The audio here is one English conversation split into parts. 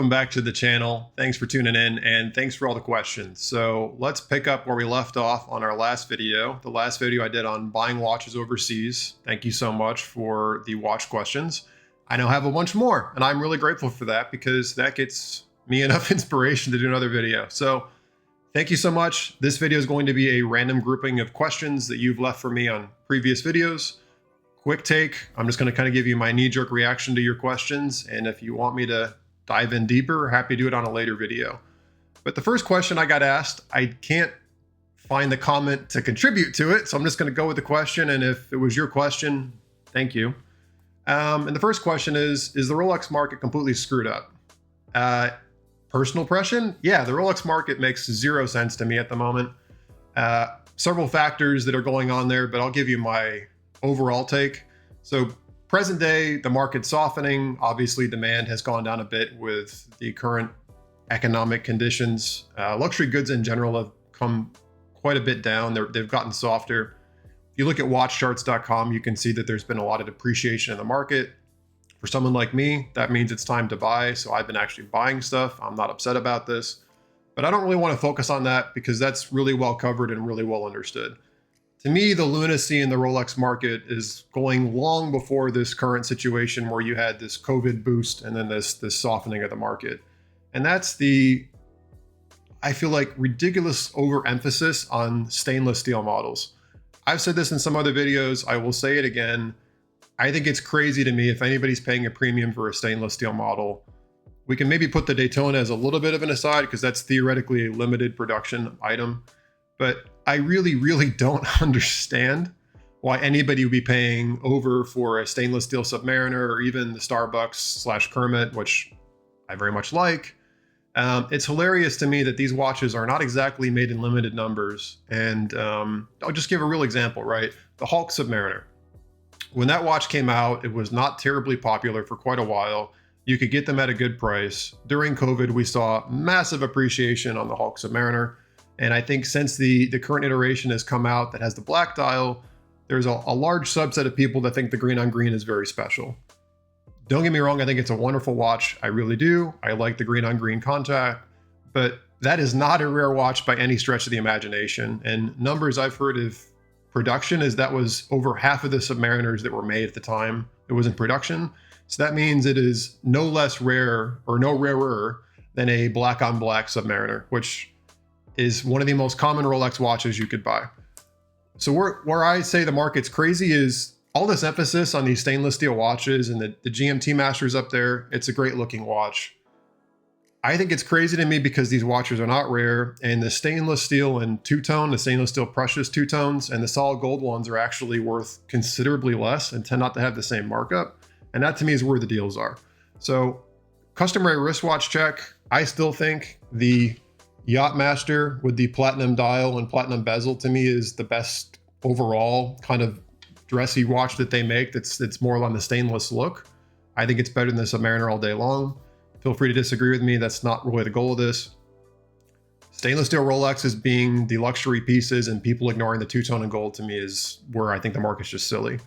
welcome back to the channel. Thanks for tuning in and thanks for all the questions. So let's pick up where we left off on our last video. The last video I did on buying watches overseas. Thank you so much for the watch questions. I now have a bunch more and I'm really grateful for that because that gets me enough inspiration to do another video. So thank you so much. This video is going to be a random grouping of questions that you've left for me on previous videos. Quick take, I'm just going to kind of give you my knee-jerk reaction to your questions, and if you want me to dive in deeper, happy to do it on a later video. But the first question I got asked, I can't find the comment to contribute to it, so I'm just going to go with the question, and if it was your question, thank you. And the first question is the Rolex market completely screwed up? Personal impression? Yeah, the Rolex market makes zero sense to me at the moment. Several factors that are going on there, but I'll give you my overall take. So present day, the market's softening. Obviously, demand has gone down a bit with the current economic conditions. Luxury goods in general have come quite a bit down. They've gotten softer. If you look at watchcharts.com, you can see that there's been a lot of depreciation in the market. For someone like me, that means it's time to buy. So I've been actually buying stuff. I'm not upset about this, but I don't really want to focus on that because that's really well covered and really well understood. To me, the lunacy in the Rolex market is going long before this current situation where you had this COVID boost and then this softening of the market. And that's the, I feel like, ridiculous overemphasis on stainless steel models. I've said this in some other videos. I will say it again. I think it's crazy to me if anybody's paying a premium for a stainless steel model. We can maybe put the Daytona as a little bit of an aside because that's theoretically a limited production item. But I really don't understand why anybody would be paying over for a stainless steel Submariner or even the Starbucks / Kermit, which I very much like. It's hilarious to me that these watches are not exactly made in limited numbers. And I'll just give a real example, right? The Hulk Submariner. When that watch came out, it was not terribly popular for quite a while. You could get them at a good price. During COVID, we saw massive appreciation on the Hulk Submariner. And I think since the current iteration has come out that has the black dial, there's a large subset of people that think the green on green is very special. Don't get me wrong, I think it's a wonderful watch. I really do. I like the green on green contact, but that is not a rare watch by any stretch of the imagination. And numbers I've heard of production is that was over half of the Submariners that were made at the time it was in production. So that means it is no less rare or no rarer than a black on black Submariner, which is one of the most common Rolex watches you could buy. So where I say the market's crazy is all this emphasis on these stainless steel watches and the GMT Masters up there. It's a great looking watch. I think it's crazy to me because these watches are not rare, and the stainless steel and two-tone, the stainless steel precious two-tones and the solid gold ones are actually worth considerably less and tend not to have the same markup. And that to me is where the deals are. So customary wristwatch check. I still think the Yacht-Master with the platinum dial and platinum bezel to me is the best overall kind of dressy watch that they make. That's more on the stainless look. I think it's better than the Submariner all day long. Feel free to disagree with me. That's not really the goal of this. Stainless steel Rolexes being the luxury pieces and people ignoring the two-tone and gold to me is where I think the market's just silly.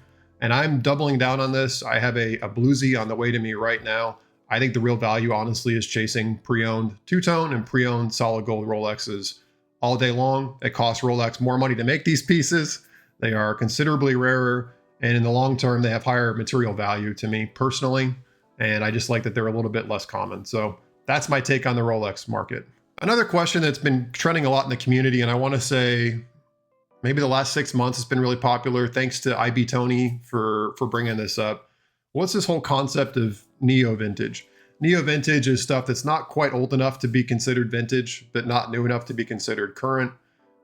And I'm doubling down on this. I have a bluesy on the way to me right now. I think the real value, honestly, is chasing pre-owned two-tone and pre-owned solid gold Rolexes all day long. It costs Rolex more money to make these pieces. They are considerably rarer, and in the long term, they have higher material value to me personally. And I just like that they're a little bit less common. So that's my take on the Rolex market. Another question that's been trending a lot in the community, and I want to say maybe the last 6 months it's been really popular. Thanks to IB Tony for bringing this up. What's this whole concept of neo vintage? Neo vintage is stuff that's not quite old enough to be considered vintage, but not new enough to be considered current.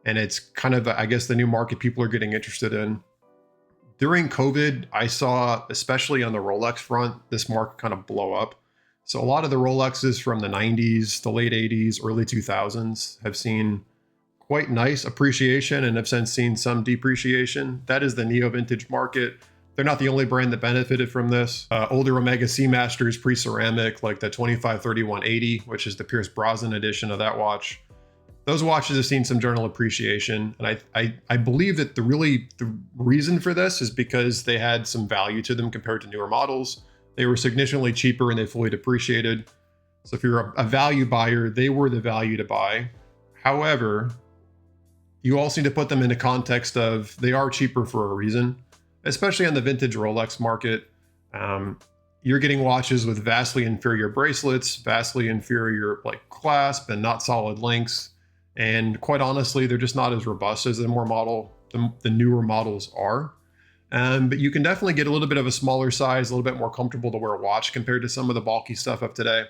And it's kind of, I guess, the new market people are getting interested in. During COVID, I saw, especially on the Rolex front, this market kind of blow up. So a lot of the Rolexes from the 90s, the late 80s, early 2000s have seen quite nice appreciation and have since seen some depreciation. That is the neo vintage market. They're not the only brand that benefited from this. Older Omega Seamasters pre-ceramic, like the 253180, which is the Pierce Brosnan edition of that watch. Those watches have seen some general appreciation. And I believe that the reason for this is because they had some value to them compared to newer models. They were significantly cheaper and they fully depreciated. So if you're a value buyer, they were the value to buy. However, you also need to put them into context of they are cheaper for a reason, especially on the vintage Rolex market. You're getting watches with vastly inferior bracelets, vastly inferior like clasp and not solid links. And quite honestly, they're just not as robust as the newer models are. But you can definitely get a little bit of a smaller size, a little bit more comfortable to wear a watch compared to some of the bulky stuff of today.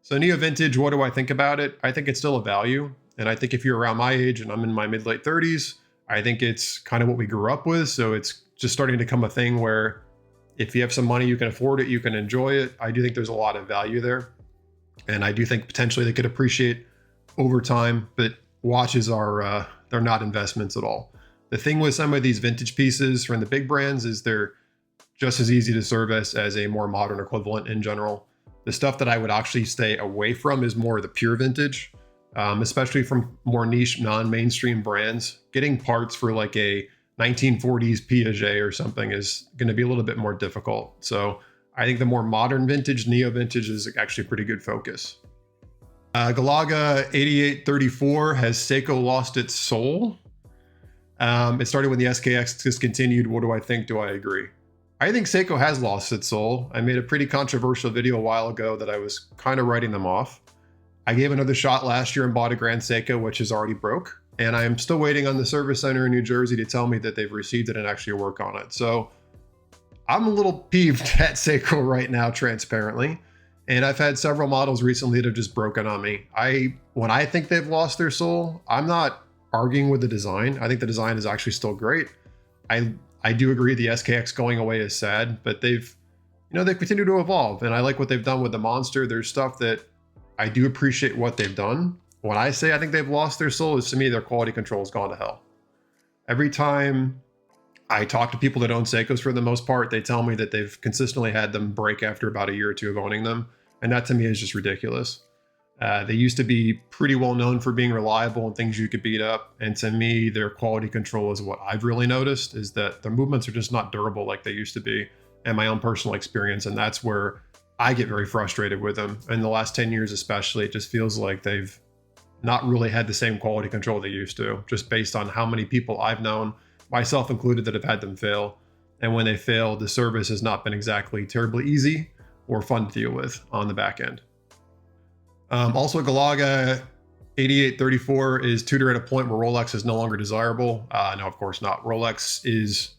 So neo vintage, what do I think about it? I think it's still a value. And I think if you're around my age and I'm in my mid-late 30s, I think it's kind of what we grew up with. So it's just starting to become a thing where if you have some money, you can afford it, you can enjoy it. I do think there's a lot of value there. And I do think potentially they could appreciate over time, but watches are, they're not investments at all. The thing with some of these vintage pieces from the big brands is they're just as easy to service as a more modern equivalent in general. The stuff that I would actually stay away from is more the pure vintage, especially from more niche, non-mainstream brands. Getting parts for like a 1940s Piaget or something is going to be a little bit more difficult. So I think the more modern vintage, neo vintage, is actually a pretty good focus. Galaga 8834, has Seiko lost its soul? It started when the SKX discontinued. What do I think? Do I agree? I think Seiko has lost its soul. I made a pretty controversial video a while ago that I was kind of writing them off. I gave another shot last year and bought a Grand Seiko, which is already broke. And I'm still waiting on the service center in New Jersey to tell me that they've received it and actually work on it. So I'm a little peeved at Seiko right now, transparently. And I've had several models recently that have just broken on me. When I think they've lost their soul, I'm not arguing with the design. I think the design is actually still great. I do agree the SKX going away is sad, but they've continued to evolve. And I like what they've done with the Monster. There's stuff that I do appreciate what they've done. When I say I think they've lost their soul, is to me, their quality control has gone to hell. Every time I talk to people that own Seikos, for the most part, they tell me that they've consistently had them break after about a year or two of owning them. And that to me is just ridiculous. They used to be pretty well known for being reliable and things you could beat up. And to me, their quality control is what I've really noticed, is that their movements are just not durable like they used to be, and my own personal experience. And that's where I get very frustrated with them. In the last 10 years, especially, it just feels like they've not really had the same quality control they used to, just based on how many people I've known, myself included, that have had them fail. And when they fail, the service has not been exactly terribly easy or fun to deal with on the back end. Also, Galaga 8834, is Tudor at a point where Rolex is no longer desirable? No, of course not. Rolex is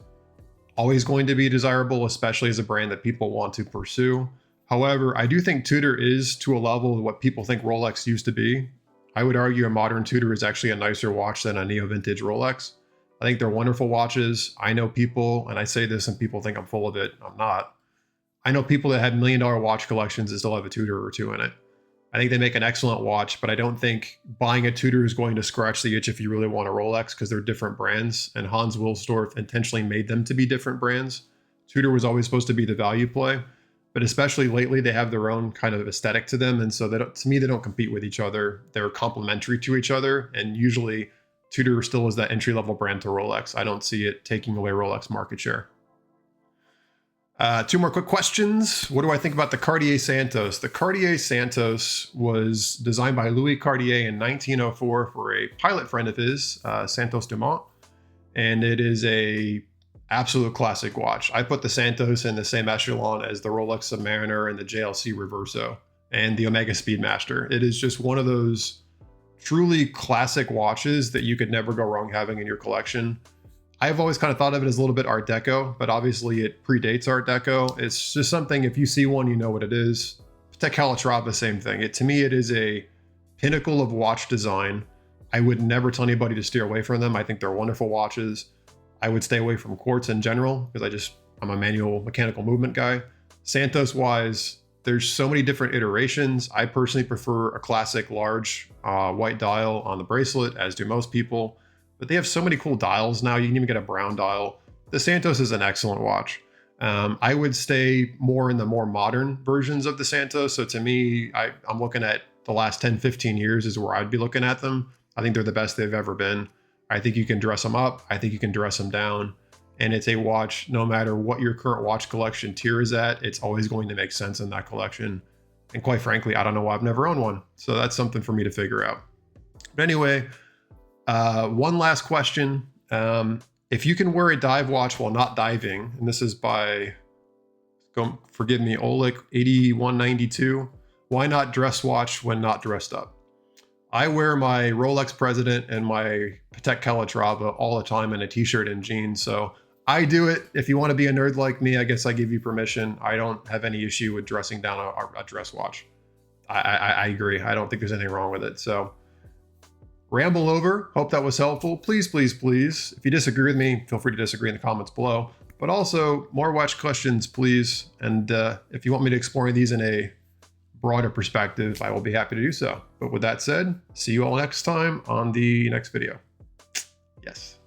always going to be desirable, especially as a brand that people want to pursue. However, I do think Tudor is to a level of what people think Rolex used to be. I would argue a modern Tudor is actually a nicer watch than a neo-vintage Rolex. I think they're wonderful watches. I know people, and I say this and people think I'm full of it. I'm not. I know people that had $1 million watch collections that still have a Tudor or two in it. I think they make an excellent watch, but I don't think buying a Tudor is going to scratch the itch if you really want a Rolex, because they're different brands, and Hans Wilsdorf intentionally made them to be different brands. Tudor was always supposed to be the value play, but especially lately, they have their own kind of aesthetic to them. And so to me, they don't compete with each other. They're complementary to each other. And usually Tudor still is that entry-level brand to Rolex. I don't see it taking away Rolex market share. Two more quick questions. What do I think about the Cartier Santos? The Cartier Santos was designed by Louis Cartier in 1904 for a pilot friend of his, Santos Dumont. And it is a absolute classic watch. I put the Santos in the same echelon as the Rolex Submariner and the JLC Reverso and the Omega Speedmaster. It is just one of those truly classic watches that you could never go wrong having in your collection. I've always kind of thought of it as a little bit Art Deco, but obviously it predates Art Deco. It's just something, if you see one, you know what it is. Patek Calatrava, same thing. To me, it is a pinnacle of watch design. I would never tell anybody to steer away from them. I think they're wonderful watches. I would stay away from quartz in general because I'm a manual mechanical movement guy. Santos wise, there's so many different iterations. I personally prefer a classic large white dial on the bracelet, as do most people. But they have so many cool dials now. You can even get a brown dial. The Santos is an excellent watch. I would stay more in the more modern versions of the Santos. So to me, I'm looking at the last 10, 15 years is where I'd be looking at them. I think they're the best they've ever been. I think you can dress them up. I think you can dress them down. And it's a watch, no matter what your current watch collection tier is at, it's always going to make sense in that collection. And quite frankly, I don't know why I've never owned one. So that's something for me to figure out. But anyway, one last question. If you can wear a dive watch while not diving, and this is by, forgive me, Oleg 8192, why not dress watch when not dressed up? I wear my Rolex President and my Patek Calatrava all the time in a t-shirt and jeans. So I do it. If you want to be a nerd like me, I guess I give you permission. I don't have any issue with dressing down a dress watch. I agree. I don't think there's anything wrong with it. So ramble over. Hope that was helpful. Please, please, please, if you disagree with me, feel free to disagree in the comments below. But also more watch questions, please. And if you want me to explore these in a broader perspective, I will be happy to do so. But with that said, see you all next time on the next video. Yes.